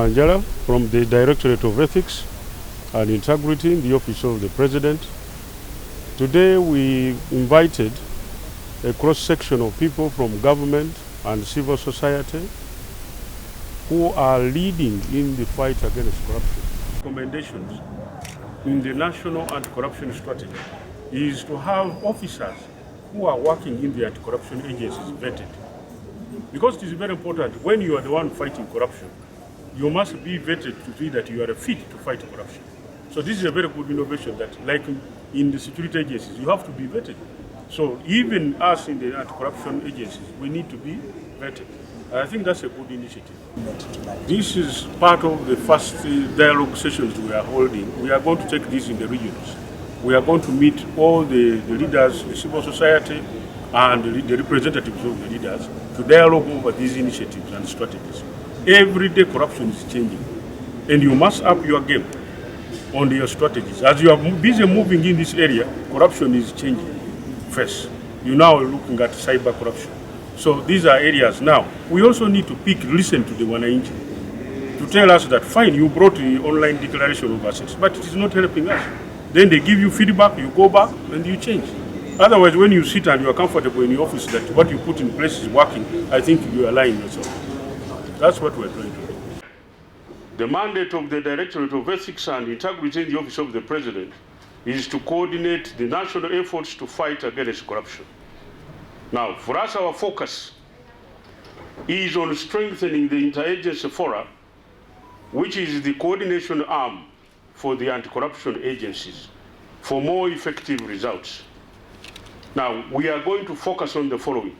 Wanjala from the Directorate of Ethics and Integrity in the Office of the President. Today we invited a cross-section of people from government and civil society who are leading in the fight against corruption. Recommendations in the National Anti-Corruption Strategy is to have officers who are working in the anti-corruption agencies vetted. Because it is very important, when you are the one fighting corruption, you must be vetted to see that you are fit to fight corruption. So this is a very good innovation that, like in the security agencies, you have to be vetted. So even us in the anti-corruption agencies, we need to be vetted. I think that's a good initiative. This is part of the first dialogue sessions we are holding. We are going to take this in the regions. We are going to meet all the leaders, the civil society, and the representatives of the leaders to dialogue over these initiatives and strategies. Every day corruption is changing, and you must up your game on your strategies. As you are busy moving in this area, corruption is changing. First, you now are looking at cyber corruption. So these are areas now. We also need to listen to the Wananchi to tell us that, fine, you brought the online declaration of assets, but it is not helping us. Then they give you feedback, you go back, and you change. Otherwise, when you sit and you are comfortable in your office that what you put in place is working, I think you are lying yourself. That's what we're trying to do. The mandate of the Directorate of Ethics and Integrity in the Office of the President is to coordinate the national efforts to fight against corruption. Now, for us, our focus is on strengthening the interagency forum, which is the coordination arm for the anti-corruption agencies, for more effective results. Now, we are going to focus on the following.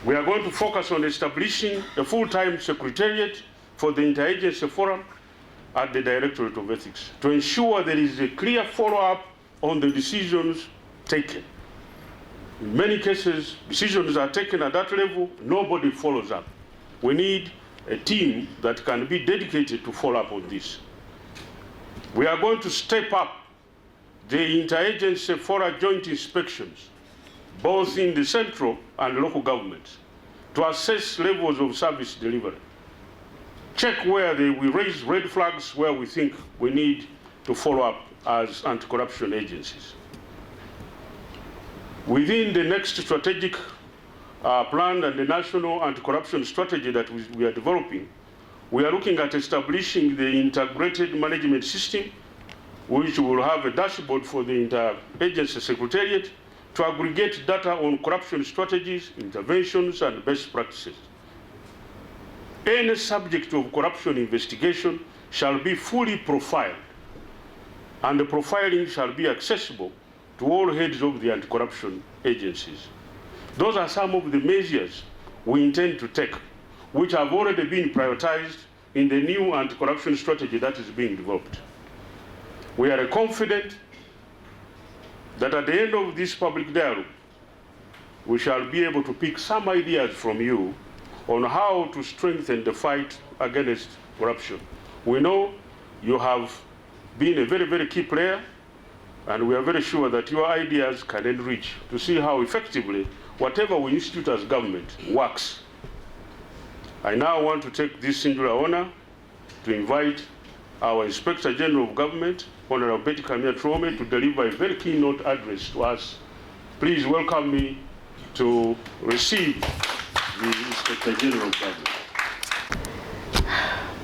We are going to focus on establishing a full-time secretariat for the interagency forum at the Directorate of Ethics to ensure there is a clear follow-up on the decisions taken. In many cases, decisions are taken at that level, nobody follows up. We need a team that can be dedicated to follow up on this. We are going to step up the interagency forum joint inspections, both in the central and local governments, to assess levels of service delivery. Check where we raise red flags, where we think we need to follow up as anti-corruption agencies. Within the next strategic plan and the national anti-corruption strategy that we are developing, we are looking at establishing the integrated management system, which will have a dashboard for the interagency secretariat to aggregate data on corruption strategies, interventions, and best practices. Any subject of corruption investigation shall be fully profiled, and the profiling shall be accessible to all heads of the anti-corruption agencies. Those are some of the measures we intend to take, which have already been prioritized in the new anti-corruption strategy that is being developed. We are confident that at the end of this public dialogue, we shall be able to pick some ideas from you on how to strengthen the fight against corruption. We know you have been a very, very key player, and we are very sure that your ideas can enrich to see how effectively whatever we institute as government works. I now want to take this singular honor to invite our Inspector General of Government, Honorable Betty Kamia Trome, to deliver a very keynote address to us. Please welcome me to receive the Inspector General of Government.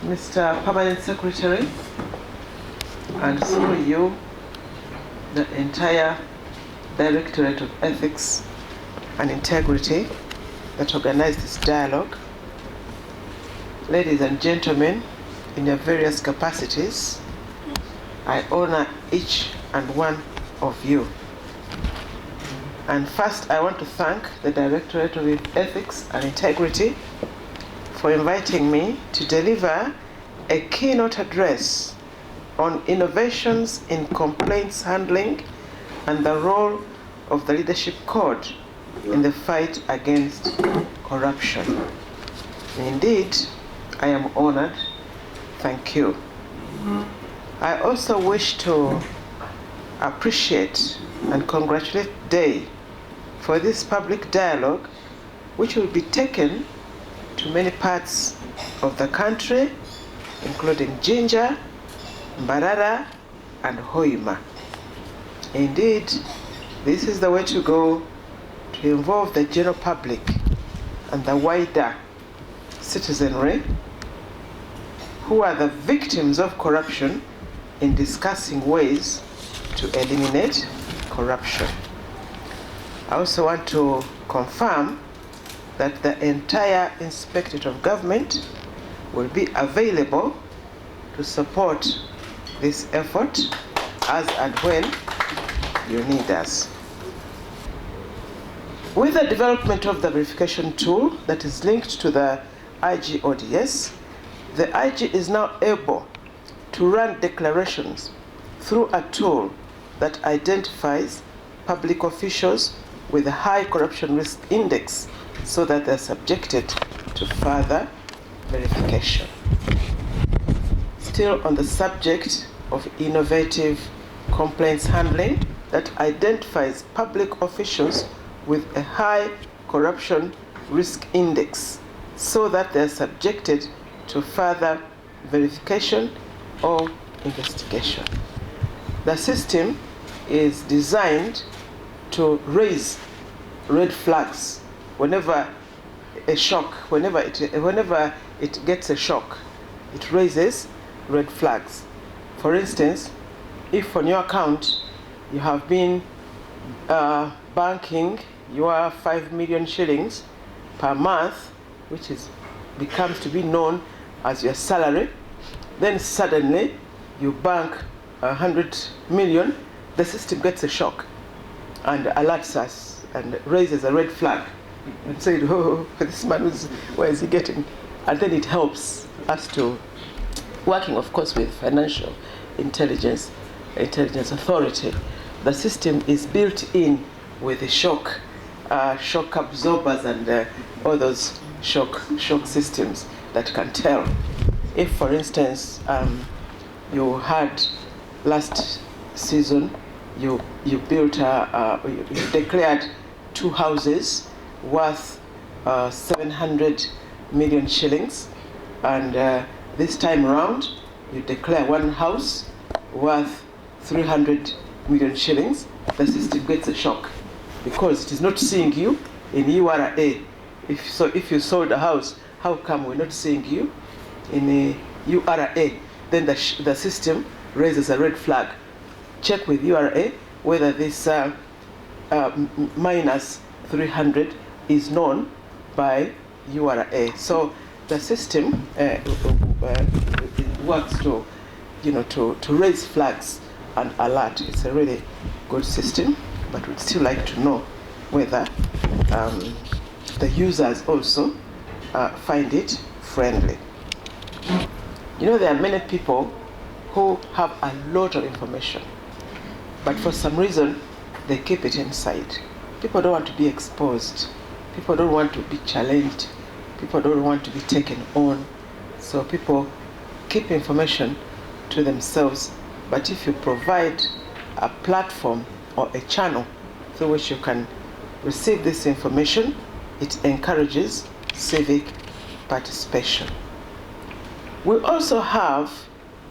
Mr. Permanent Secretary, and through you, the entire Directorate of Ethics and Integrity that organized this dialogue, ladies and gentlemen, in your various capacities, I honor each and one of you. And first, I want to thank the Directorate of Ethics and Integrity for inviting me to deliver a keynote address on innovations in complaints handling and the role of the leadership code in the fight against corruption. Indeed, I am honored. Thank you. I also wish to appreciate and congratulate DAY for this public dialogue, which will be taken to many parts of the country, including Jinja, Mbarara, and Hoima. Indeed, this is the way to go to involve the general public and the wider citizenry who are the victims of corruption in discussing ways to eliminate corruption. I also want to confirm that the entire Inspectorate of Government will be available to support this effort as and when you need us. With the development of the verification tool that is linked to the IG ODS, the IG is now able to run declarations through a tool that identifies public officials with a high corruption risk index so that they're subjected to further verification. Still on the subject of innovative complaints handling that identifies public officials with a high corruption risk index so that they're subjected to further verification or investigation. The system is designed to raise red flags whenever it gets a shock, it raises red flags. For instance, if on your account you have been banking your 5 million shillings per month, which becomes to be known as your salary, then suddenly you bank 100 million, the system gets a shock and alerts us and raises a red flag and says, oh, this man, where is he getting? And then it helps us to, working of course with financial intelligence authority. The system is built in with the shock absorbers and all those shock systems that can tell. If, for instance, you had last season, you built you declared 2 houses worth 700 million shillings, and this time around you declare 1 house worth 300 million shillings, the system gets a shock because it is not seeing you in URA. If you sold a house, how come we're not seeing you in a URA? Then the system raises a red flag. Check with URA whether this minus 300 is known by URA. So the system works to raise flags and alert. It's a really good system, but we'd still like to know whether the users also find it friendly. There are many people who have a lot of information, but for some reason they keep it inside. People don't want to be exposed. People don't want to be challenged. People don't want to be taken on. So people keep information to themselves. But if you provide a platform or a channel through which you can receive this information, it encourages civic participation. We also have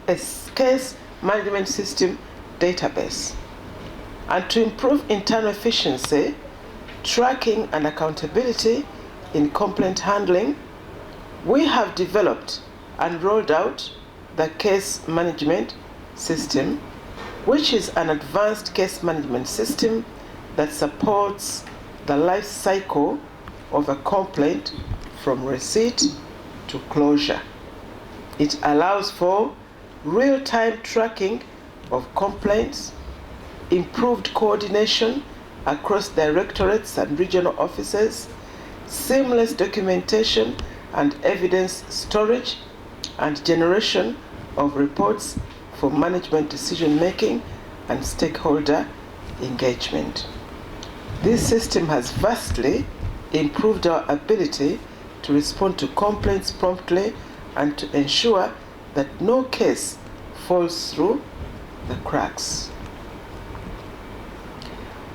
a case management system database. And to improve internal efficiency, tracking and accountability in complaint handling, we have developed and rolled out the case management system, which is an advanced case management system that supports the life cycle of a complaint from receipt to closure. It allows for real-time tracking of complaints, improved coordination across directorates and regional offices, seamless documentation and evidence storage, and generation of reports for management decision-making and stakeholder engagement. This system has vastly improved our ability to respond to complaints promptly and to ensure that no case falls through the cracks.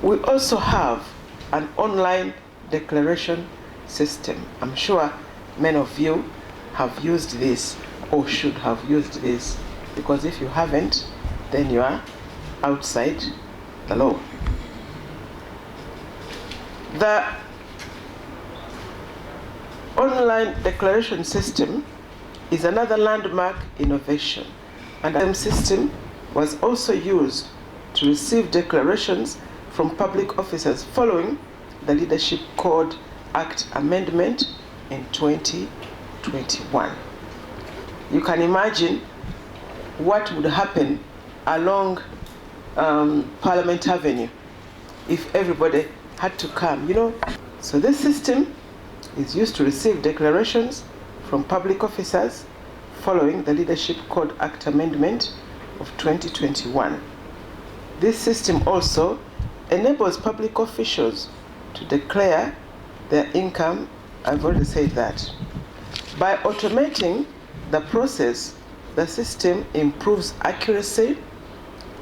We also have an online declaration system. I'm sure many of you have used this or should have used this, because if you haven't, then you are outside the law. The online declaration system is another landmark innovation, and the system was also used to receive declarations from public officers following the Leadership Code Act amendment in 2021. You can imagine what would happen along Parliament Avenue if everybody had to come, So this system is used to receive declarations from public officers following the Leadership Code Act amendment of 2021. This system also enables public officials to declare their income. I've already said that. By automating the process, the system improves accuracy,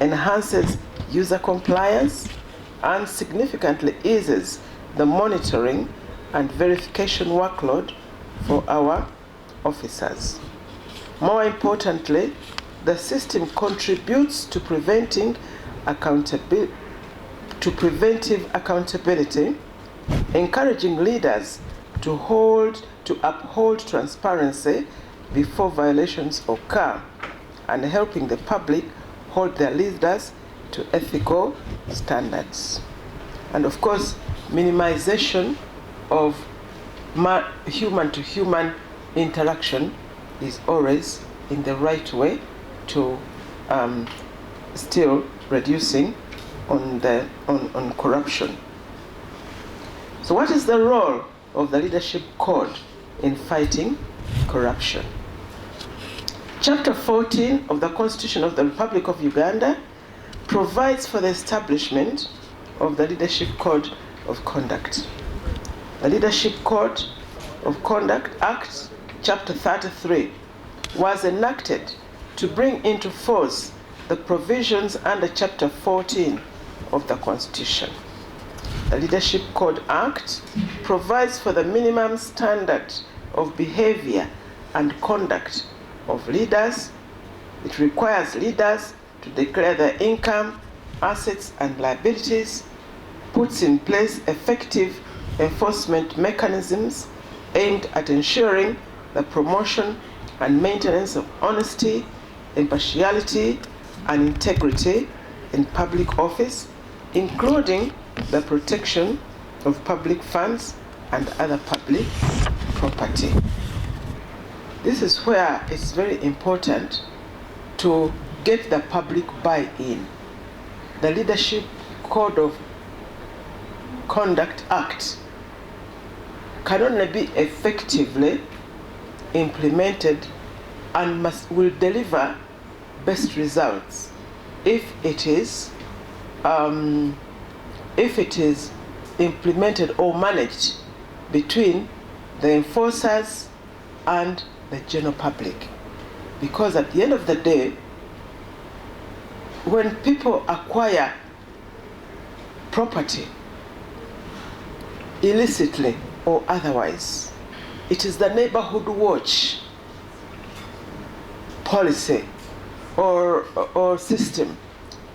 enhances user compliance, and significantly eases the monitoring and verification workload for our officers. More importantly, the system contributes to preventive accountability, encouraging leaders to uphold transparency before violations occur, and helping the public hold their leaders to ethical standards. And of course, minimization of human-to-human interaction is always in the right way to still reducing on corruption. So what is the role of the Leadership Code in fighting corruption? Chapter 14 of the Constitution of the Republic of Uganda provides for the establishment of the Leadership Code of Conduct. The Leadership Code of Conduct Act, Chapter 33, was enacted to bring into force the provisions under Chapter 14 of the Constitution. The Leadership Code Act provides for the minimum standard of behavior and conduct of leaders. It requires leaders to declare their income, assets, and liabilities, puts in place effective enforcement mechanisms aimed at ensuring the promotion and maintenance of honesty, impartiality, and integrity in public office, including the protection of public funds and other public property. This is where it's very important to get the public buy-in. The Leadership Code of Conduct Act can only be effectively implemented and will deliver best results if it is implemented or managed between the enforcers and the general public. Because at the end of the day, when people acquire property illicitly or otherwise, it is the neighborhood watch policy or system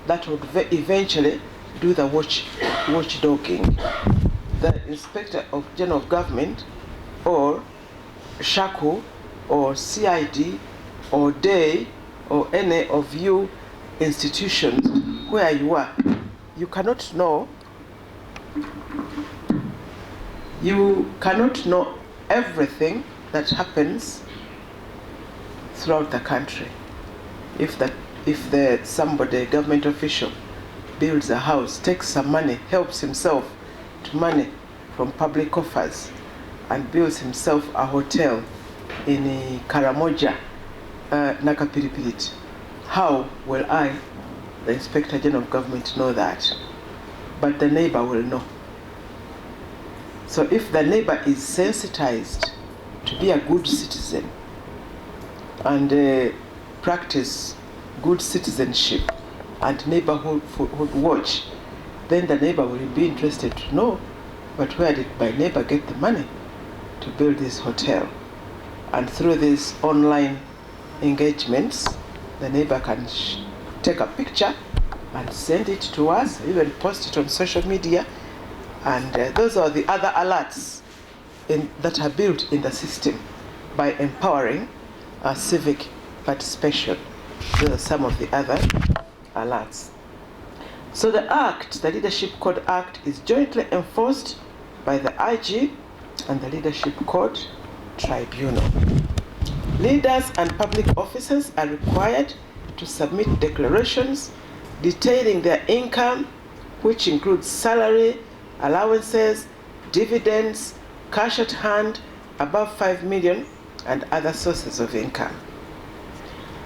that would eventually do the watchdogging. The Inspector of General Government or SHACU or CID or DAY or any of you institutions where you are, you cannot know everything that happens throughout the country. If somebody, government official, builds a house, takes some money, helps himself to money from public coffers, and builds himself a hotel in Karamoja, Nakapiripirit, how will I, the Inspector General of Government, know that? But the neighbor will know. So if the neighbor is sensitized to be a good citizen and practice good citizenship and neighborhood watch, then the neighbor will be interested to know, but where did my neighbor get the money to build this hotel? And through these online engagements, the neighbor can take a picture and send it to us, even post it on social media. And those are the other alerts that are built in the system by empowering civic participation. Those are some of the other alerts. So the Act, the Leadership Code Act, is jointly enforced by the IG and the Leadership Code Tribunal. Leaders and public officers are required to submit declarations detailing their income, which includes salary, allowances, dividends, cash at hand above 5 million, and other sources of income.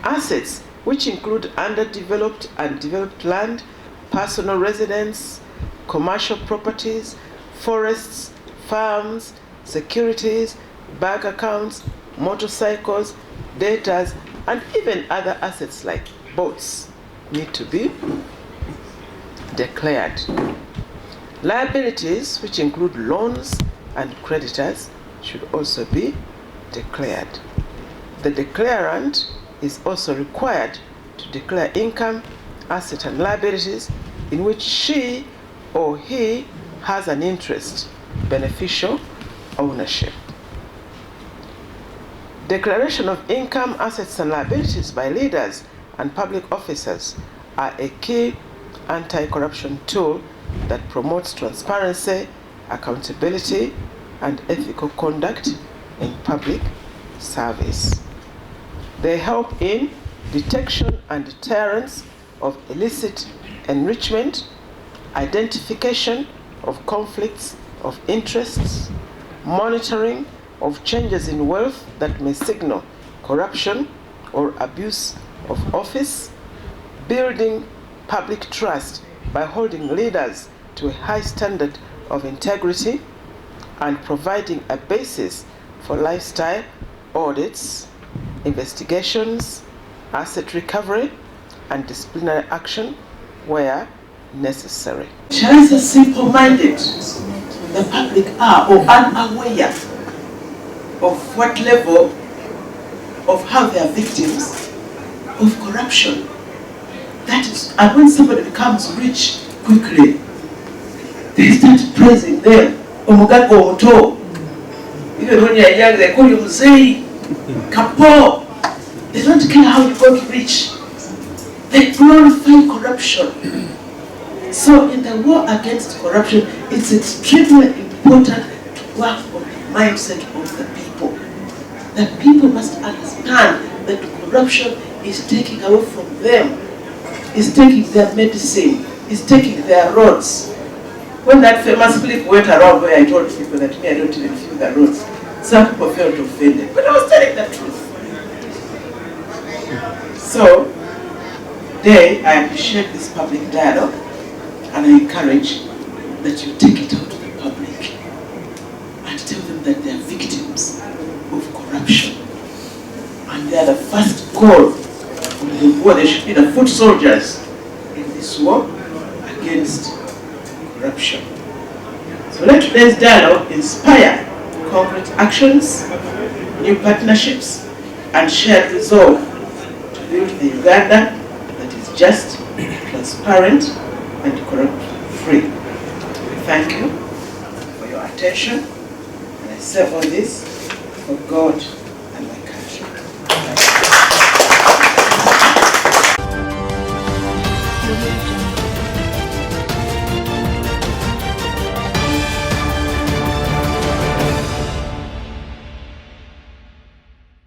Assets, which include underdeveloped and developed land, personal residence, commercial properties, forests, farms, securities, bank accounts, motorcycles, debtors, and even other assets like boats need to be declared. Liabilities, which include loans and creditors, should also be declared. The declarant is also required to declare income, assets, and liabilities in which she or he has an interest, beneficial ownership. Declaration of income, assets, and liabilities by leaders and public officers are a key anti-corruption tool that promotes transparency, accountability, and ethical conduct in public service. They help in detection and deterrence of illicit enrichment, identification of conflicts of interests, monitoring of changes in wealth that may signal corruption or abuse of office, building public trust by holding leaders to a high standard of integrity, and providing a basis for lifestyle audits, investigations, asset recovery, and disciplinary action where necessary. Chinese are simple-minded. The public are or unaware of what level of how they are victims of corruption. That is, and when somebody becomes rich quickly, they start praising them. Omugago omuto. Even when you are young, they call you Mzee, Kapo. They don't care how you got rich. They glorify corruption. So in the war against corruption, it's extremely important to work on the mindset of the people. That people must understand that corruption is taking away from them, is taking their medicine, is taking their roads. When that famous clip went around where I told people that me, I don't even feel the roads, some people felt offended, but I was telling the truth. So, today I appreciate this public dialogue, and I encourage that you take it out to the public and tell them that they are victims of corruption. And they are the first call of the war. They should be the foot soldiers in this war against corruption. So let today's dialogue inspire concrete actions, new partnerships, and shared resolve to build a Uganda that is just, transparent, and corruption-free. Thank you for your attention, and I say all this for God